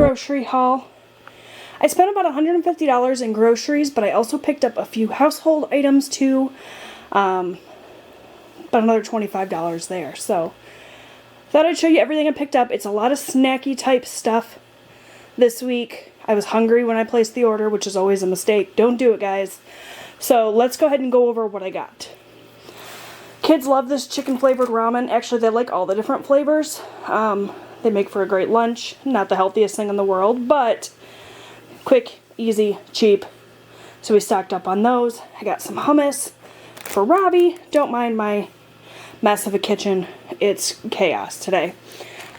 grocery haul. I spent about $150 in groceries, but I also picked up a few household items too. But another $25 there. So, thought I'd show you everything I picked up. It's a lot of snacky type stuff this week. I was hungry when I placed the order, which is always a mistake. Don't do it, guys. So, let's go ahead and go over what I got. Kids love this chicken flavored ramen. Actually, they like all the different flavors. They make for a great lunch. Not the healthiest thing in the world, but quick, easy, cheap. So we stocked up on those. I got some hummus for Robbie. Don't mind my mess of a kitchen. It's chaos today.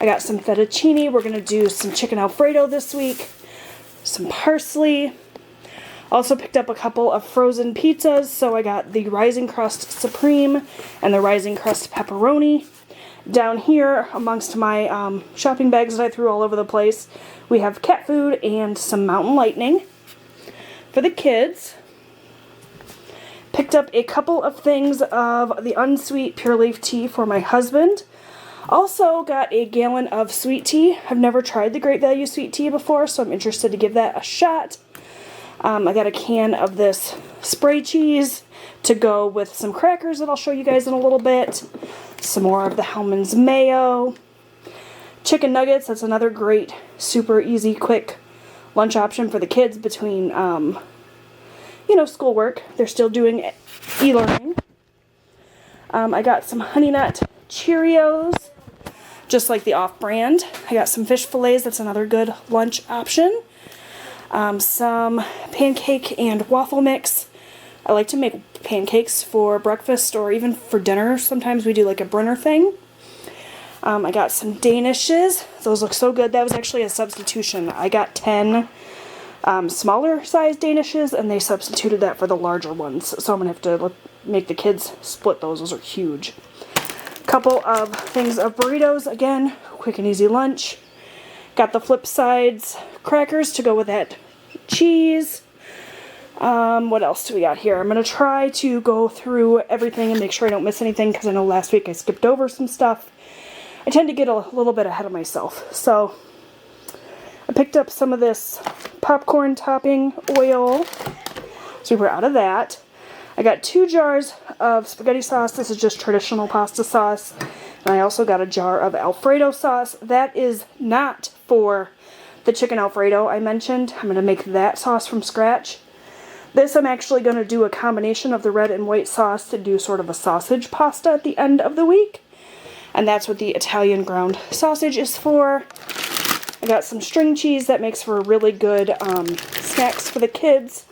I got some fettuccine. We're going to do some chicken Alfredo this week. Some parsley. Also picked up a couple of frozen pizzas. So I got the Rising Crust Supreme and the Rising Crust Pepperoni. Down here, amongst my shopping bags that I threw all over the place, we have cat food and some Mountain Lightning. For the kids, picked up a couple of things of the unsweet pure leaf tea for my husband. Also got a gallon of sweet tea. I've never tried the Great Value sweet tea before, so I'm interested to give that a shot. I got a can of this spray cheese to go with some crackers that I'll show you guys in a little bit. Some more of the Hellmann's mayo. Chicken nuggets, that's another great, super easy, quick lunch option for the kids between, schoolwork. They're still doing e-learning. I got some Honey Nut Cheerios, just like the off-brand. I got some fish fillets, that's another good lunch option. Some pancake and waffle mix. I like to make pancakes for breakfast or even for dinner. Sometimes we do like a Brenner thing. I got some Danishes. Those look so good. That was actually a substitution. I got 10 smaller size Danishes and they substituted that for the larger ones. So I'm going to have to make the kids split those. Those are huge. Couple of things of burritos. Again, quick and easy lunch. Got the flip sides crackers to go with that cheese. What else do we got here? I'm going to try to go through everything and make sure I don't miss anything because I know last week I skipped over some stuff. I tend to get a little bit ahead of myself. So I picked up some of this popcorn topping oil. So we're out of that. I got 2 jars of spaghetti sauce. This is just traditional pasta sauce. And I also got a jar of Alfredo sauce. That is not for the chicken Alfredo I mentioned. I'm going to make that sauce from scratch. This I'm actually going to do a combination of the red and white sauce to do sort of a sausage pasta at the end of the week. And that's what the Italian ground sausage is for. I got some string cheese that makes for really good snacks for the kids.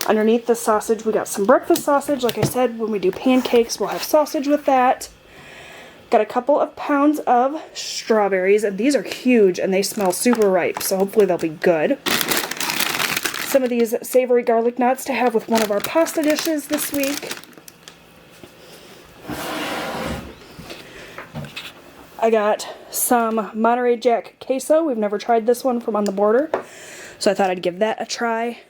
Underneath the sausage we got some breakfast sausage. Like I said, when we do pancakes we'll have sausage with that. Got a couple of pounds of strawberries, and these are huge and they smell super ripe, so hopefully they'll be good. Some of these savory garlic knots to have with one of our pasta dishes this week. I got some Monterey Jack queso. We've never tried this one from On the Border, so I thought I'd give that a try.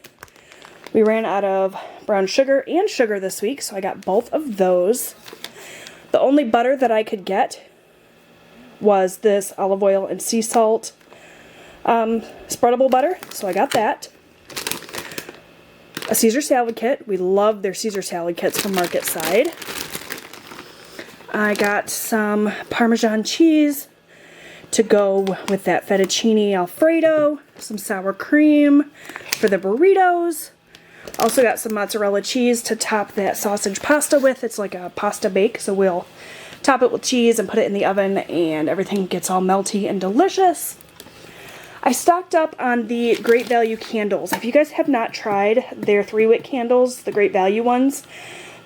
We ran out of brown sugar and sugar this week, so I got both of those. The only butter that I could get was this olive oil and sea salt spreadable butter, so I got that. A Caesar salad kit. We love their Caesar salad kits from Market Side. I got some Parmesan cheese to go with that fettuccine Alfredo, some sour cream for the burritos. Also got some mozzarella cheese to top that sausage pasta with. It's like a pasta bake, so we'll top it with cheese and put it in the oven and everything gets all melty and delicious. I stocked up on the Great Value candles. If you guys have not tried their 3-wick candles, the Great Value ones,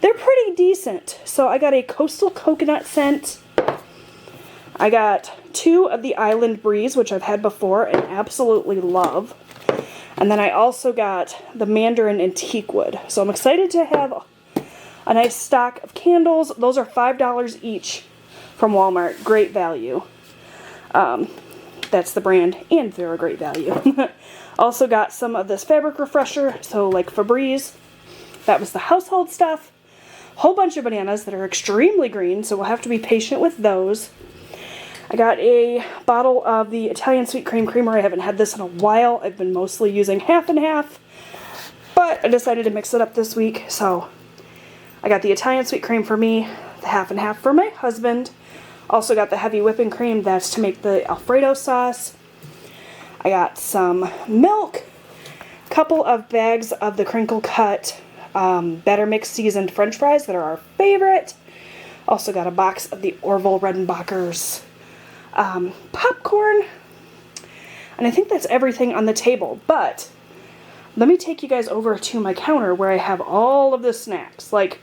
they're pretty decent. So I got a Coastal Coconut scent. I got 2 of the Island Breeze, which I've had before and absolutely love. And then I also got the Mandarin and Teakwood. So I'm excited to have a nice stock of candles. Those are $5 each from Walmart. Great Value. That's the brand, and they're a great value. Also got some of this fabric refresher, so like Febreze. That was the household stuff. Whole bunch of bananas that are extremely green, so we'll have to be patient with those. I got a bottle of the Italian sweet cream creamer. I haven't had this in a while. I've been mostly using half and half, but I decided to mix it up this week. So I got the Italian sweet cream for me, the half and half for my husband. Also got the heavy whipping cream, that's to make the Alfredo sauce. I got some milk, a couple of bags of the crinkle cut Better Mix seasoned french fries that are our favorite. Also got a box of the Orville Redenbacher's popcorn. And I think that's everything on the table. But let me take you guys over to my counter where I have all of the snacks. Like,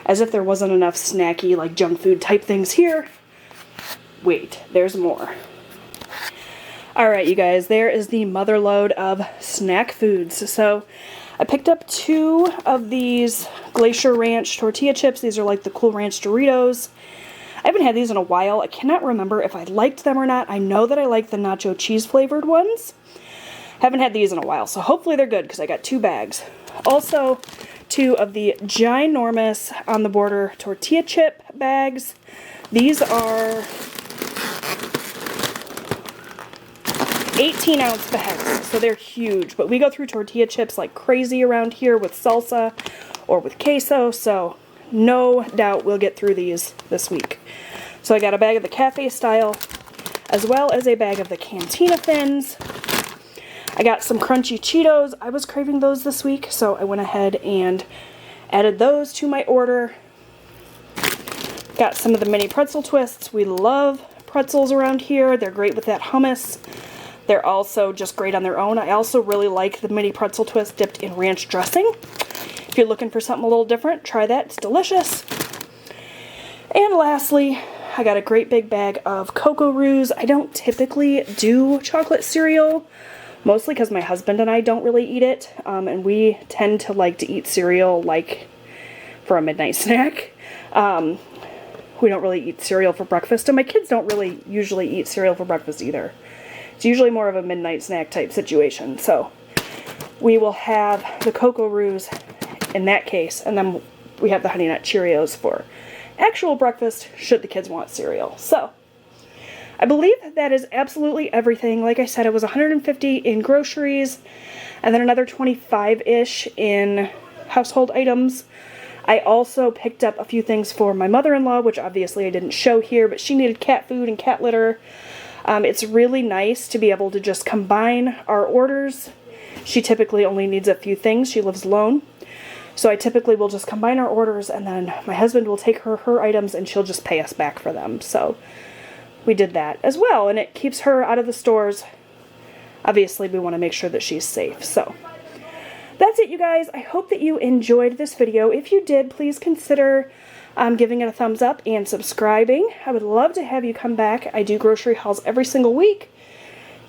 as if there wasn't enough snacky, like junk food type things here. Wait, there's more. Alright, you guys, there is the mother load of snack foods. So I picked up 2 of these Glaciar Ranch tortilla chips. These are like the Cool Ranch Doritos. I haven't had these in a while. I cannot remember if I liked them or not. I know that I like the nacho cheese flavored ones. Haven't had these in a while, so hopefully they're good because I got 2 bags. Also, 2 of the ginormous On the Border tortilla chip bags. These are 18-ounce bags, so they're huge. But we go through tortilla chips like crazy around here with salsa or with queso, so no doubt we'll get through these this week. So I got a bag of the cafe style, as well as a bag of the Cantina Thins. I got some crunchy Cheetos. I was craving those this week, so I went ahead and added those to my order. Got some of the mini pretzel twists. We love pretzels around here. They're great with that hummus. They're also just great on their own. I also really like the mini pretzel twist dipped in ranch dressing. If you're looking for something a little different, try that. It's delicious. And lastly, I got a great big bag of Cocoa Roos. I don't typically do chocolate cereal, mostly because my husband and I don't really eat it. And we tend to like to eat cereal like for a midnight snack. We don't really eat cereal for breakfast, and my kids don't really usually eat cereal for breakfast either. It's usually more of a midnight snack type situation. So we will have the Cocoa Roos in that case, and then we have the Honey Nut Cheerios for actual breakfast should the kids want cereal. So I believe that is absolutely everything. Like I said, it was $150 in groceries and then another 25-ish in household items. I also picked up a few things for my mother-in-law, which obviously I didn't show here, but she needed cat food and cat litter. It's really nice to be able to just combine our orders. She typically only needs a few things. She lives alone. So I typically will just combine our orders, and then my husband will take her items and she'll just pay us back for them. So we did that as well, and it keeps her out of the stores. Obviously, we want to make sure that she's safe. So that's it, you guys. I hope that you enjoyed this video. If you did, please consider giving it a thumbs up and subscribing. I would love to have you come back. I do grocery hauls every single week,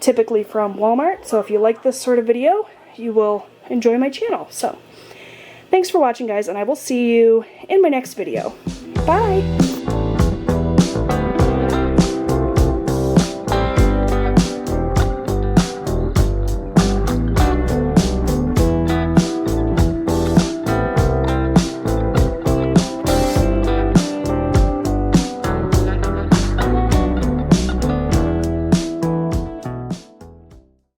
typically from Walmart. So if you like this sort of video, you will enjoy my channel. So thanks for watching, guys, and I will see you in my next video. Bye!